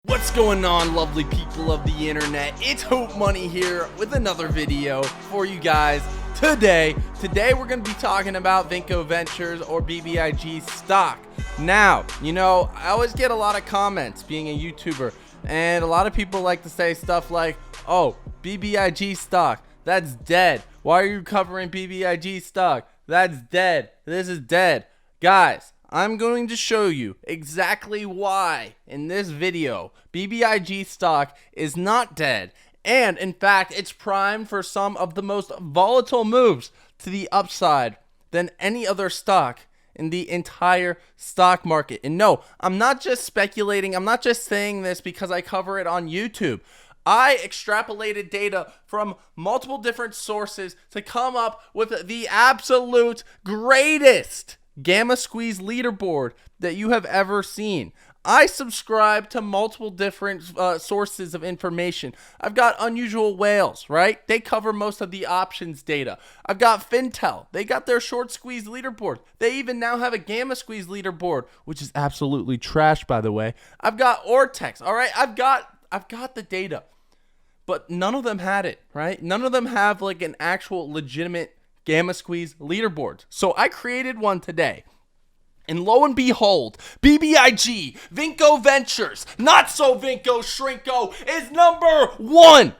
What's going on, lovely people of the internet? It's Hootmoney here with another video for you guys today. Today we're going to be talking about Vinco Ventures or Bbig stock. Now, I always get a lot of comments being a YouTuber, and a lot of people like to say stuff like, oh, Bbig stock, that's dead. Why are you covering Bbig stock? That's dead. This is dead. Guys, I'm going to show you exactly why in this video Bbig stock is not dead, and in fact it's primed for some of the most volatile moves to the upside than any other stock in the entire stock market. And no, I'm not just speculating, I'm not just saying this because I cover it on YouTube. I extrapolated data from multiple different sources to come up with the absolute greatest gamma squeeze leaderboard that you have ever seen. I subscribe to multiple different sources of information. I've got Unusual Whales, right? They cover most of the options data. I've got Fintel. They got their short squeeze leaderboard. They even now have a gamma squeeze leaderboard, which is absolutely trash, by the way. I've got Ortex. All right, I've got the data, but none of them had it, right? None of them have like an actual legitimate gamma squeeze leaderboard. So I created one today, and lo and behold, Bbig Vinco Ventures, not so Vinco Shrinko, is number one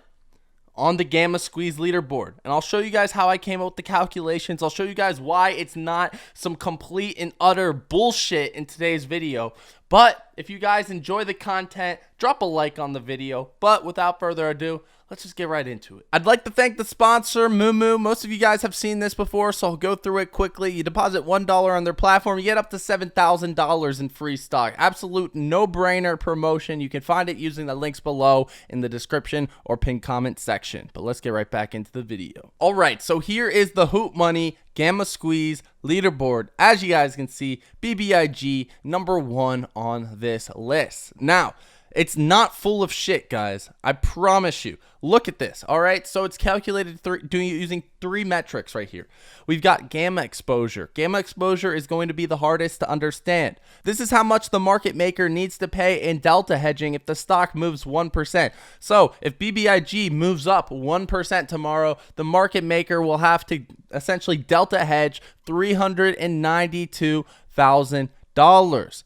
on the gamma squeeze leaderboard. And I'll show you guys how I came up with the calculations. I'll show you guys why it's not some complete and utter bullshit in today's video. But if you guys enjoy the content, drop a like on the video. But without further ado, let's just get right into it. I'd like to thank the sponsor, Moomoo. Most of you guys have seen this before, so I'll go through it quickly. You deposit $1 on their platform, you get up to $7,000 in free stock. Absolute no-brainer promotion. You can find it using the links below in the description or pinned comment section. But let's get right back into the video. All right, so here is the Hootmoney gamma squeeze leaderboard. As you guys can see, Bbig number one on this list. Now, it's not full of shit, guys. I promise you. Look at this. All right. So it's calculated using three metrics right here. We've got gamma exposure. Gamma exposure is going to be the hardest to understand. This is how much the market maker needs to pay in delta hedging if the stock moves 1%. So if Bbig moves up 1% tomorrow, the market maker will have to essentially delta hedge $392,000.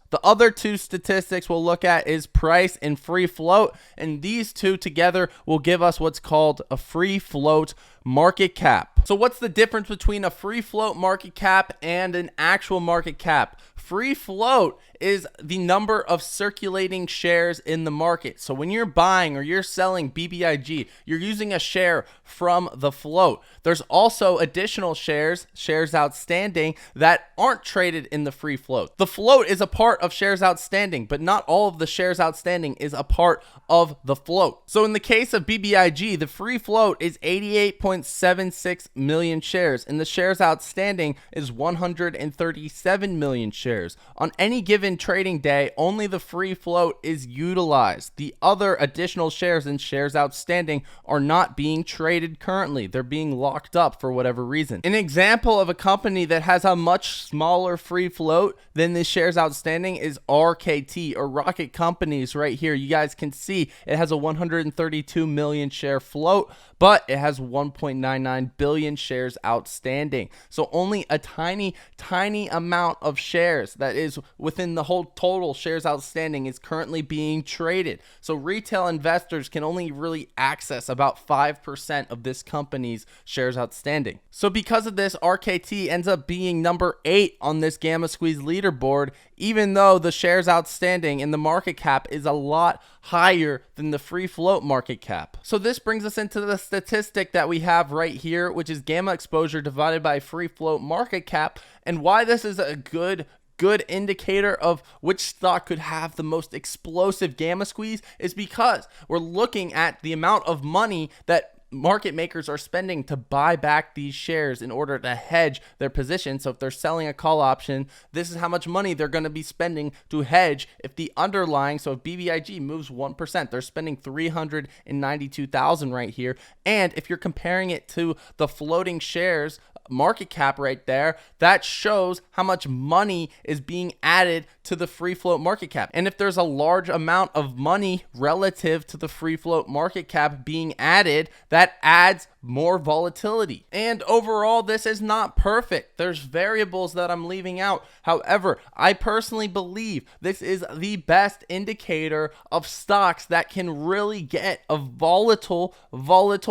The other two statistics we'll look at is price and free float, and these two together will give us what's called a free float market cap. So what's the difference between a free float market cap and an actual market cap? Free float is the number of circulating shares in the market. So when you're buying or you're selling Bbig, you're using a share from the float. There's also additional shares outstanding that aren't traded in the free float. The float is a part of shares outstanding, but not all of the shares outstanding is a part of the float. So in the case of Bbig, the free float is 88.76 million shares, and the shares outstanding is 137 million shares. On any given trading day, only the free float is utilized. The other additional shares and shares outstanding are not being traded currently. They're being locked up for whatever reason. An example of a company that has a much smaller free float than the shares outstanding is RKT, or Rocket Companies, right here. You guys can see it has a 132 million share float, but it has 1.99 billion shares outstanding. So only a tiny amount of shares that is within the whole total shares outstanding is currently being traded. So retail investors can only really access about 5% of this company's shares outstanding. So because of this, RKT ends up being number 8 on this gamma squeeze leaderboard, even though the shares outstanding and the market cap is a lot higher than the free float market cap. So this brings us into the statistic that we have right here, which is gamma exposure divided by free float market cap, and why this is a good indicator of which stock could have the most explosive gamma squeeze is because we're looking at the amount of money that market makers are spending to buy back these shares in order to hedge their position. So if they're selling a call option, this is how much money they're going to be spending to hedge if the underlying, so if Bbig moves 1%, they're spending $392,000 right here. And if you're comparing it to the floating shares market cap right there, that shows how much money is being added to the free float market cap. And if there's a large amount of money relative to the free float market cap being added, that adds more volatility. And overall, this is not perfect. There's variables that I'm leaving out. However, I personally believe this is the best indicator of stocks that can really get a volatile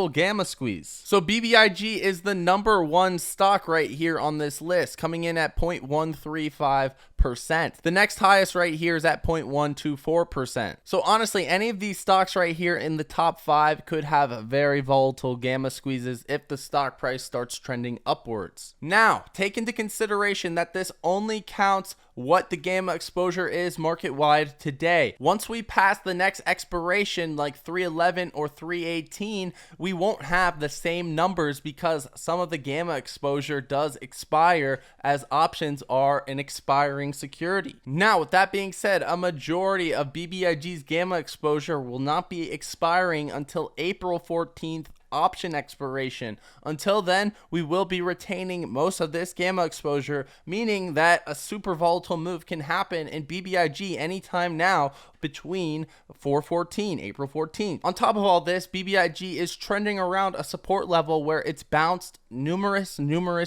gamma squeeze. So BBIG is the number one stock right here on this list, coming in at 0.135%. The next highest right here is at 0.124%. So honestly, any of these stocks right here in the top 5 could have very volatile gamma squeezes if the stock price starts trending upwards. Now, take into consideration that this only counts what the gamma exposure is market wide today. Once we pass the next expiration like 311 or 318, we won't have the same numbers because some of the gamma exposure does expire, as options are an expiring security. Now, with that being said, a majority of BBIG's gamma exposure will not be expiring until April 14th option expiration. Until then, we will be retaining most of this gamma exposure, meaning that a super volatile move can happen in BBIG anytime now between April 14th. On top of all this, BBIG is trending around a support level where it's bounced numerous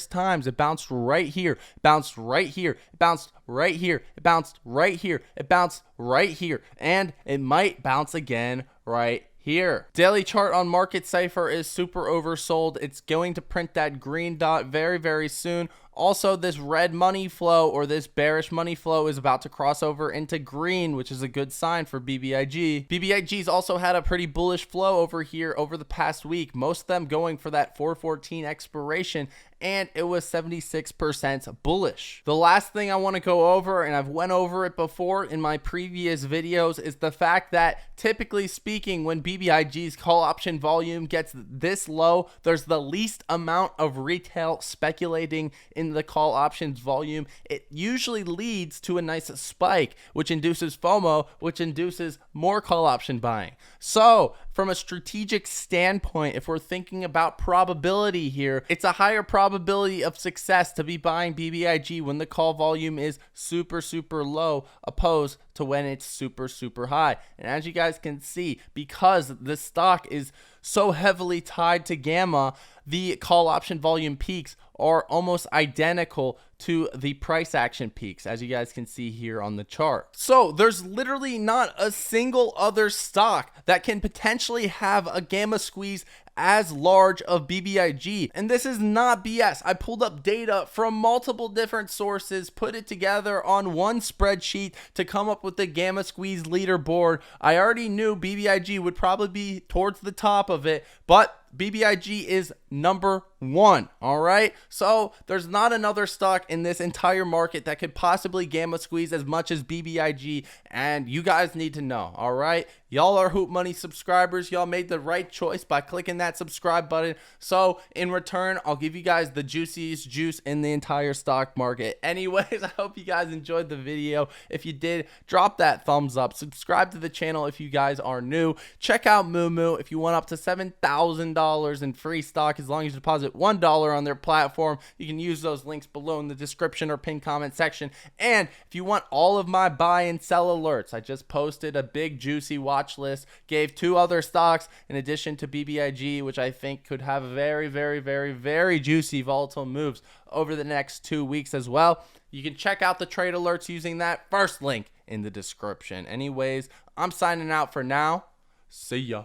times. It bounced right here, bounced right here, bounced right here, it bounced right here, it bounced right here, and it might bounce again right here. Daily chart on Market Cypher is super oversold. It's going to print that green dot very soon. Also, this red money flow, or this bearish money flow, is about to cross over into green, which is a good sign for BBIG. BBIG's also had a pretty bullish flow over here over the past week, most of them going for that 414 expiration, and it was 76% bullish. The last thing I want to go over, and I've went over it before in my previous videos, is the fact that typically speaking, when BBIG's call option volume gets this low, there's the least amount of retail speculating in the call options volume. It usually leads to a nice spike, which induces FOMO, which induces more call option buying. So from a strategic standpoint, if we're thinking about probability here, it's a higher probability of success to be buying BBIG when the call volume is super low, opposed to when it's super high. And as you guys can see, because the stock is so heavily tied to gamma, the call option volume peaks are almost identical to the price action peaks, as you guys can see here on the chart. So there's literally not a single other stock that can potentially have a gamma squeeze as large of BBIG. And this is not BS. I pulled up data from multiple different sources, put it together on one spreadsheet to come up with the gamma squeeze leaderboard. I already knew BBIG would probably be towards the top of it, but BBIG is number one. All right. So there's not another stock in this entire market that could possibly gamma squeeze as much as BBIG. And you guys need to know. All right. Y'all are Hootmoney subscribers. Y'all made the right choice by clicking that subscribe button. So in return, I'll give you guys the juiciest juice in the entire stock market. Anyways, I hope you guys enjoyed the video. If you did, drop that thumbs up. Subscribe to the channel if you guys are new. Check out Moomoo if you want up to $7,000 in free stock as long as you deposit $1 on their platform. You can use those links below in the description or pinned comment section. And if you want all of my buy and sell alerts, I just posted a big juicy watch list, gave 2 other stocks in addition to BBIG, which I think could have very juicy volatile moves over the next 2 weeks as well. You can check out the trade alerts using that first link in the description. Anyways, I'm signing out for now. See ya.